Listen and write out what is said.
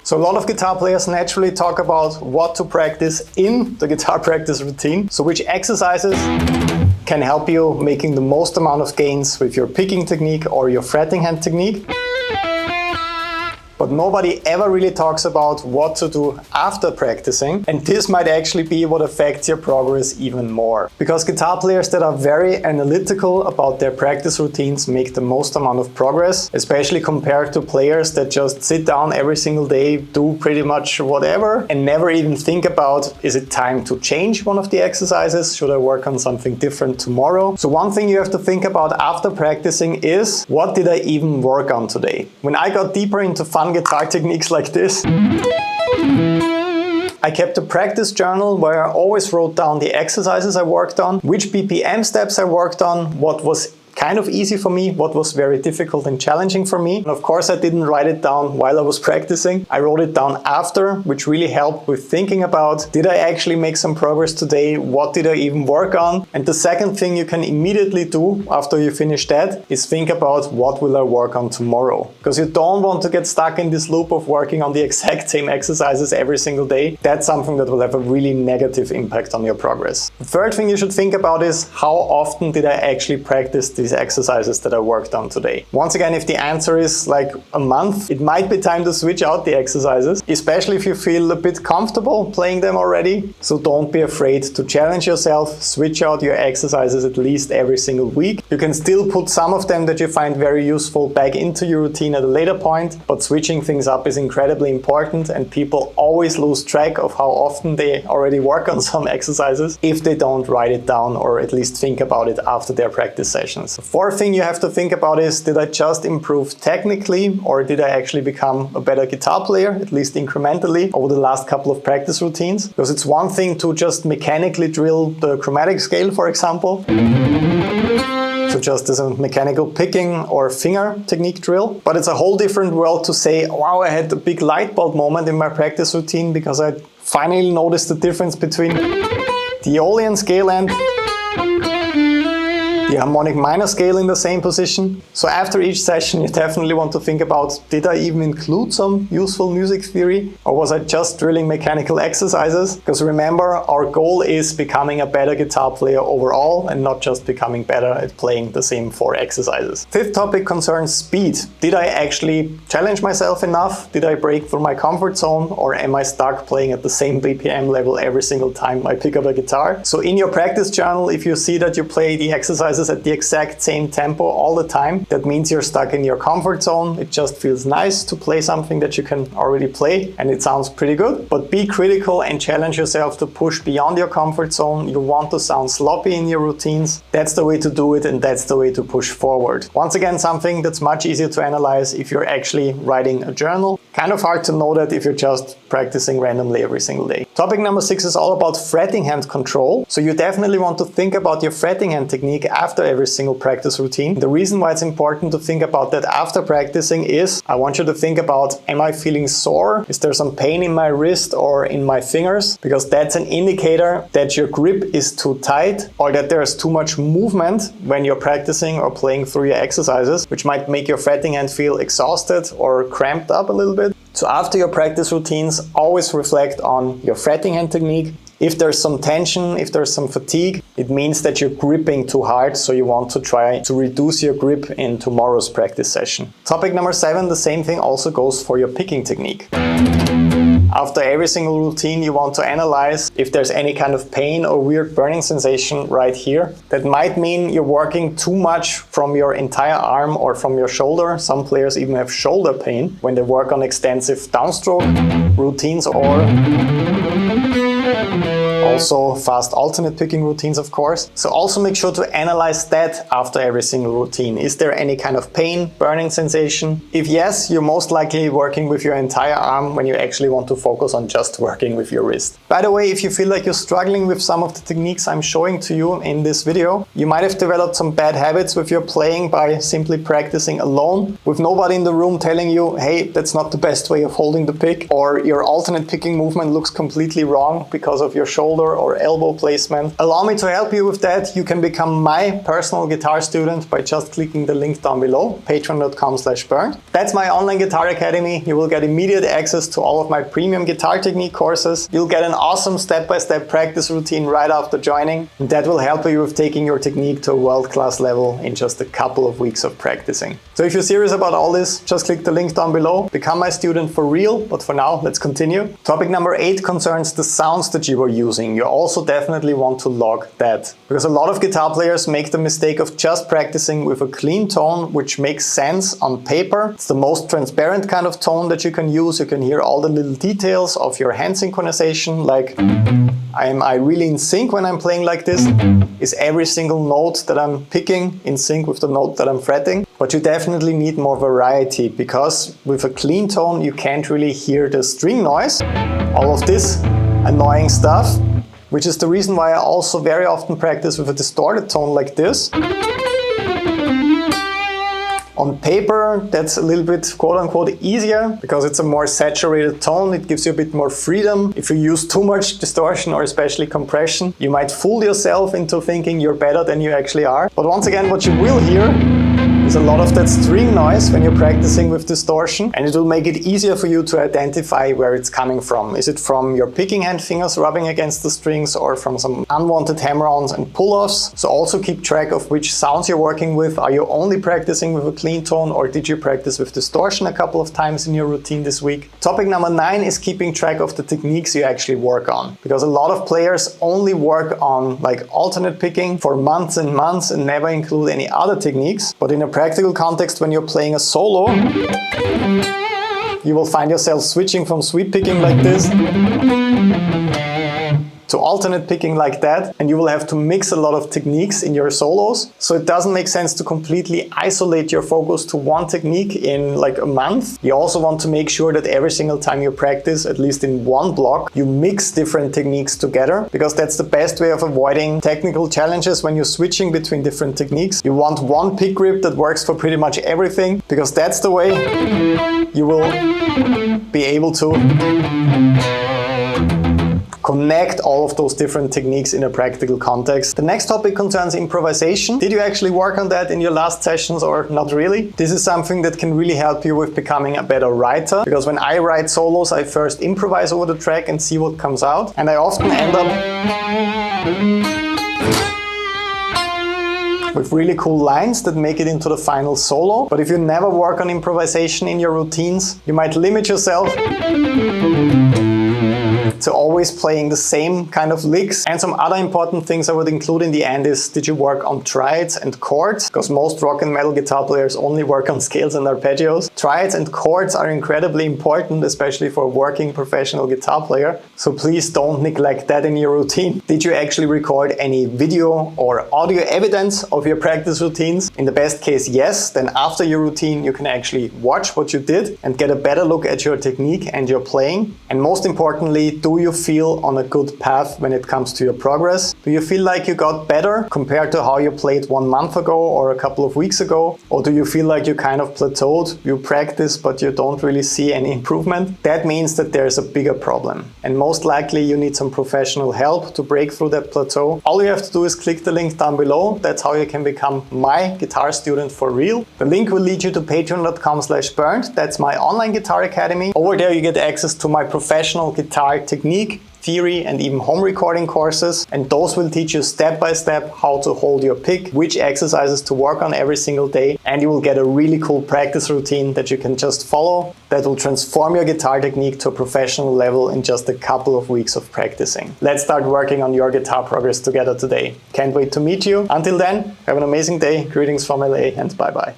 So a lot of guitar players naturally talk about what to practice in the guitar practice routine. So which exercises can help you making the most amount of gains with your picking technique or your fretting hand technique. But nobody ever really talks about what to do after practicing, and this might actually be what affects your progress even more. Because guitar players that are very analytical about their practice routines make the most amount of progress, especially compared to players that just sit down every single day, do pretty much whatever, and never even think about, is it time to change one of the exercises? Should I work on something different tomorrow? So one thing you have to think about after practicing is, what did I even work on today? When I got deeper into fun guitar techniques like this, I kept a practice journal where I always wrote down the exercises I worked on, which BPM steps I worked on, what was kind of easy for me, what was very difficult and challenging for me. And of course I didn't write it down while I was practicing. I wrote it down after, which really helped with thinking about, did I actually make some progress today? What did I even work on? And the second thing you can immediately do after you finish that is think about, what will I work on tomorrow? Because you don't want to get stuck in this loop of working on the exact same exercises every single day. That's something that will have a really negative impact on your progress. The third thing you should think about is, how often did I actually practice these exercises that I worked on today? Once again, if the answer is like a month, it might be time to switch out the exercises, especially if you feel a bit comfortable playing them already. So don't be afraid to challenge yourself, switch out your exercises at least every single week. You can still put some of them that you find very useful back into your routine at a later point, but switching things up is incredibly important, and people always lose track of how often they already work on some exercises if they don't write it down or at least think about it after their practice sessions. The fourth thing you have to think about is, did I just improve technically, or did I actually become a better guitar player, at least incrementally, over the last couple of practice routines? Because it's one thing to just mechanically drill the chromatic scale, for example, so just as a mechanical picking or finger technique drill. But it's a whole different world to say, wow, I had a big light bulb moment in my practice routine because I finally noticed the difference between the Aeolian scale and the harmonic minor scale in the same position. So after each session you definitely want to think about, did I even include some useful music theory, or was I just drilling mechanical exercises? Because remember, our goal is becoming a better guitar player overall and not just becoming better at playing the same 4 exercises. Fifth topic concerns speed. Did I actually challenge myself enough? Did I break through my comfort zone, or am I stuck playing at the same BPM level every single time I pick up a guitar? So in your practice journal, if you see that you play the exercises at the exact same tempo all the time, that means you're stuck in your comfort zone. It just feels nice to play something that you can already play and it sounds pretty good. But be critical and challenge yourself to push beyond your comfort zone. You want to sound sloppy in your routines. That's the way to do it, and that's the way to push forward. Once again, something that's much easier to analyze if you're actually writing a journal. Kind of hard to know that if you're just practicing randomly every single day. Topic number 6 is all about fretting hand control. So you definitely want to think about your fretting hand technique after every single practice routine. The reason why it's important to think about that after practicing is, I want you to think about, am I feeling sore? Is there some pain in my wrist or in my fingers? Because that's an indicator that your grip is too tight, or that there's too much movement when you're practicing or playing through your exercises, which might make your fretting hand feel exhausted or cramped up a little bit. So after your practice routines, always reflect on your fretting hand technique. If there's some tension, if there's some fatigue, it means that you're gripping too hard, so you want to try to reduce your grip in tomorrow's practice session. Topic number 7, the same thing also goes for your picking technique. After every single routine, you want to analyze if there's any kind of pain or weird burning sensation right here. That might mean you're working too much from your entire arm or from your shoulder. Some players even have shoulder pain when they work on extensive downstroke routines, or also fast alternate picking routines, of course. So also make sure to analyze that after every single routine. Is there any kind of pain, burning sensation? If yes, you're most likely working with your entire arm when you actually want to focus on just working with your wrist. By the way, if you feel like you're struggling with some of the techniques I'm showing to you in this video, you might have developed some bad habits with your playing by simply practicing alone, with nobody in the room telling you, hey, that's not the best way of holding the pick, or your alternate picking movement looks completely wrong because of your shoulder shoulder or elbow placement. Allow me to help you with that. You can become my personal guitar student by just clicking the link down below, patreon.com/Bernd. That's my online guitar academy. You will get immediate access to all of my premium guitar technique courses. You'll get an awesome step-by-step practice routine right after joining. And that will help you with taking your technique to a world-class level in just a couple of weeks of practicing. So if you're serious about all this, just click the link down below, become my student for real. But for now, let's continue. Topic number 8 concerns the sounds that you are using. You also definitely want to log that, because a lot of guitar players make the mistake of just practicing with a clean tone, which makes sense on paper. It's the most transparent kind of tone that you can use. You can hear all the little details of your hand synchronization, like am I really in sync when I'm playing like this? Is every single note that I'm picking in sync with the note that I'm fretting? But you definitely need more variety, because with a clean tone you can't really hear the string noise, all of this annoying stuff, which is the reason why I also very often practice with a distorted tone like this. On paper, that's a little bit quote-unquote easier because it's a more saturated tone. It gives you a bit more freedom. If you use too much distortion or especially compression, you might fool yourself into thinking you're better than you actually are. But once again, what you will hear is a lot of that string noise when you're practicing with distortion, and it will make it easier for you to identify where it's coming from. Is it from your picking hand fingers rubbing against the strings, or from some unwanted hammer-ons and pull-offs? So also keep track of which sounds you're working with. Are you only practicing with a clean tone, or did you practice with distortion a couple of times in your routine this week? Topic number 9 is keeping track of the techniques you actually work on, because a lot of players only work on like alternate picking for months and months and never include any other techniques. But in a practical context, when you're playing a solo, you will find yourself switching from sweep picking like this to alternate picking like that, and you will have to mix a lot of techniques in your solos. So it doesn't make sense to completely isolate your focus to one technique in like a month. You also want to make sure that every single time you practice, at least in one block, you mix different techniques together, because that's the best way of avoiding technical challenges when you're switching between different techniques. You want one pick grip that works for pretty much everything, because that's the way you will be able to connect all of those different techniques in a practical context. The next topic concerns improvisation. Did you actually work on that in your last sessions or not really? This is something that can really help you with becoming a better writer, because when I write solos, I first improvise over the track and see what comes out, and I often end up with really cool lines that make it into the final solo. But if you never work on improvisation in your routines, you might limit yourself to always playing the same kind of licks. And some other important things I would include in the end is, did you work on triads and chords? Because most rock and metal guitar players only work on scales and arpeggios. Triads and chords are incredibly important, especially for a working professional guitar player. So please don't neglect that in your routine. Did you actually record any video or audio evidence of your practice routines? In the best case, yes. Then after your routine, you can actually watch what you did and get a better look at your technique and your playing. And most importantly, do you feel on a good path when it comes to your progress? Do you feel like you got better compared to how you played 1 month ago or a couple of weeks ago? Or do you feel like you kind of plateaued? You practice, but you don't really see any improvement? That means that there's a bigger problem. And most likely you need some professional help to break through that plateau. All you have to do is click the link down below. That's how you can become my guitar student for real. The link will lead you to patreon.com/Bernd. That's my online guitar academy. Over there you get access to my professional guitar technique, theory and even home recording courses, and those will teach you step by step how to hold your pick, which exercises to work on every single day, and you will get a really cool practice routine that you can just follow that will transform your guitar technique to a professional level in just a couple of weeks of practicing. Let's start working on your guitar progress together today. Can't wait to meet you. Until then, have an amazing day. Greetings from LA and bye bye.